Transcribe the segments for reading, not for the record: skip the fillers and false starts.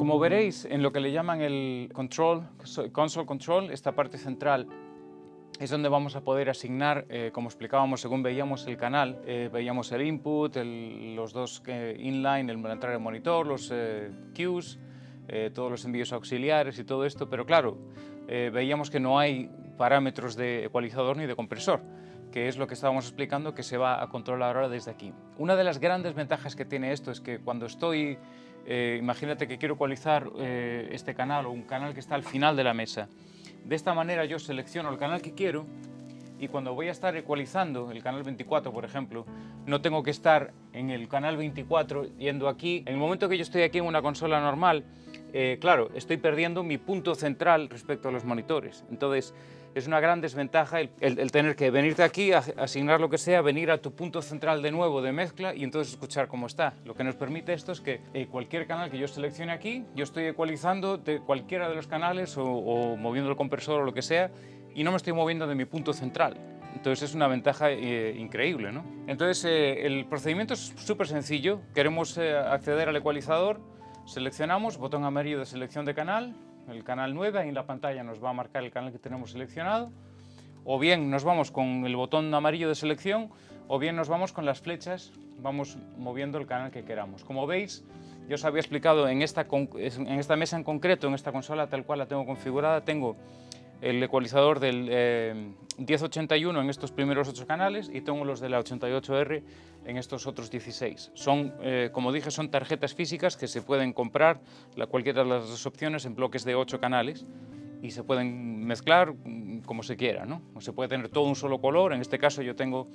Como veréis, en lo que le llaman el console control, esta parte central es donde vamos a poder asignar, como explicábamos, según veíamos el canal, veíamos el input, los dos inline, la entrada del monitor, los cues, todos los envíos auxiliares y todo esto, pero claro, veíamos que no hay parámetros de ecualizador ni de compresor, que es lo que estábamos explicando que se va a controlar ahora desde aquí. Una de las grandes ventajas que tiene esto es que cuando estoy, imagínate que quiero ecualizar este canal o un canal que está al final de la mesa, de esta manera yo selecciono el canal que quiero y cuando voy a estar ecualizando el canal 24, por ejemplo, no tengo que estar en el canal 24 yendo aquí. En el momento que yo estoy aquí en una consola normal, claro, estoy perdiendo mi punto central respecto a los monitores. Entonces, es una gran desventaja el tener que venirte aquí, asignar lo que sea, venir a tu punto central de nuevo de mezcla y entonces escuchar cómo está. Lo que nos permite esto es que cualquier canal que yo seleccione aquí, yo estoy ecualizando de cualquiera de los canales o moviendo el compresor o lo que sea y no me estoy moviendo de mi punto central. Entonces es una ventaja increíble, ¿no? Entonces el procedimiento es súper sencillo. Queremos acceder al ecualizador, seleccionamos botón amarillo de selección de canal, el canal 9, ahí en la pantalla nos va a marcar el canal que tenemos seleccionado, o bien nos vamos con el botón amarillo de selección, o bien nos vamos con las flechas, vamos moviendo el canal que queramos. Como veis, yo os había explicado en esta mesa en concreto, en esta consola tal cual la tengo configurada, tengo el ecualizador del 1081 en estos primeros 8 canales y tengo los de la 88R en estos otros 16. Son, como dije, son tarjetas físicas que se pueden comprar, cualquiera de las dos opciones, en bloques de 8 canales y se pueden mezclar como se quiera, ¿no? O se puede tener todo un solo color. En este caso yo tengo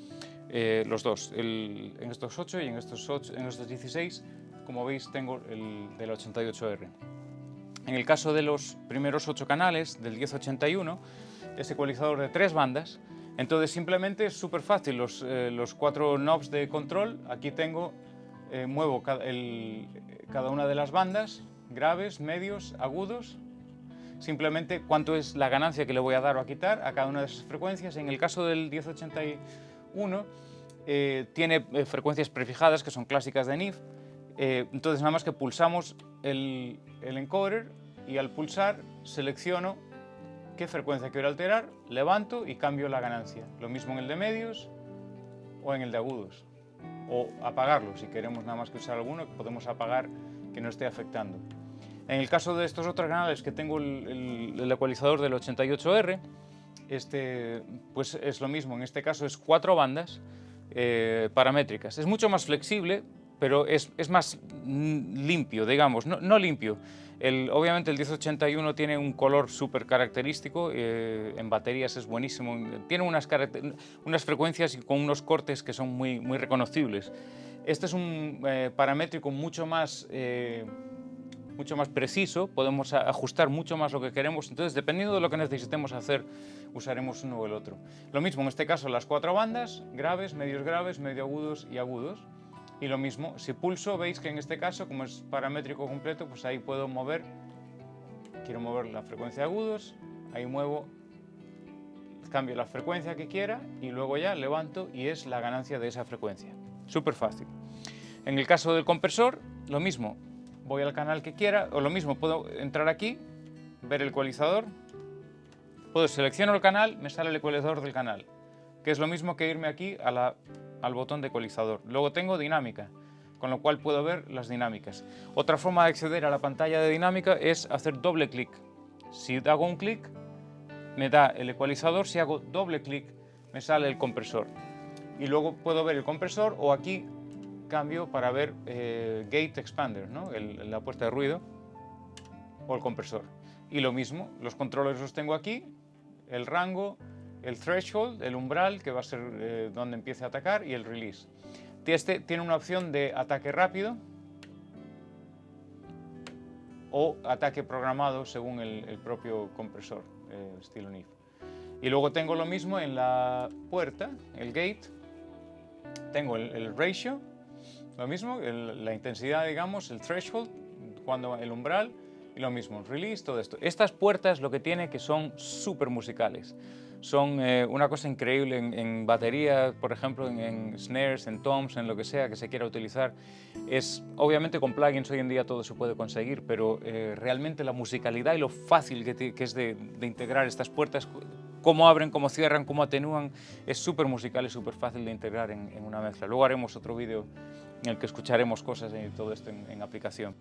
los dos, en estos 8 y en estos 16, como veis tengo el del 88R. En el caso de los primeros 8 canales del 1081 es ecualizador de 3 bandas, entonces simplemente es súper fácil, los 4 knobs de control, aquí tengo, muevo cada una de las bandas, graves, medios, agudos, simplemente cuánto es la ganancia que le voy a dar o a quitar a cada una de esas frecuencias. En el caso del 1081 tiene frecuencias prefijadas que son clásicas de NIF. Entonces nada más que pulsamos el encoder y al pulsar selecciono qué frecuencia quiero alterar, levanto y cambio la ganancia. Lo mismo en el de medios o en el de agudos. O apagarlo, si queremos nada más que usar alguno, podemos apagar que no esté afectando. En el caso de estos otros canales que tengo el ecualizador del 88R, pues es lo mismo, en este caso es 4 bandas paramétricas. Es mucho más flexible, pero es más limpio, digamos, no limpio. Obviamente el 1081 tiene un color súper característico, en baterías es buenísimo, tiene unas frecuencias con unos cortes que son muy reconocibles. Este es un paramétrico mucho más preciso, podemos ajustar mucho más lo que queremos, entonces dependiendo de lo que necesitemos hacer, usaremos uno o el otro. Lo mismo en este caso las 4 bandas, graves, medio agudos y agudos. Y lo mismo, si pulso, veis que en este caso, como es paramétrico completo, pues ahí puedo mover, quiero mover la frecuencia de agudos, ahí muevo, cambio la frecuencia que quiera y luego ya levanto y es la ganancia de esa frecuencia. Súper fácil. En el caso del compresor, lo mismo, voy al canal que quiera, o lo mismo, puedo entrar aquí, ver el ecualizador, puedo seleccionar el canal, me sale el ecualizador del canal, que es lo mismo que irme aquí al botón de ecualizador. Luego tengo dinámica, con lo cual puedo ver las dinámicas. Otra forma de acceder a la pantalla de dinámica es hacer doble clic. Si hago un clic, me da el ecualizador, si hago doble clic, me sale el compresor. Y luego puedo ver el compresor o aquí cambio para ver gate expander, ¿no? La puesta de ruido o el compresor. Y lo mismo, los controles los tengo aquí, el rango, el threshold, el umbral, que va a ser donde empiece a atacar, y el release. Este tiene una opción de ataque rápido o ataque programado según el propio compresor, estilo NIF. Y luego tengo lo mismo en la puerta, el gate, tengo el ratio, lo mismo, la intensidad, digamos, el threshold, el umbral, y lo mismo, el release, todo esto. Estas puertas lo que tiene que son súper musicales. son una cosa increíble en batería, por ejemplo, en snares, en toms, en lo que sea que se quiera utilizar. Obviamente con plugins hoy en día todo se puede conseguir, pero realmente la musicalidad y lo fácil que es de integrar estas puertas, cómo abren, cómo cierran, cómo atenúan, es súper musical y súper fácil de integrar en una mezcla. Luego haremos otro vídeo en el que escucharemos cosas y todo esto en aplicación.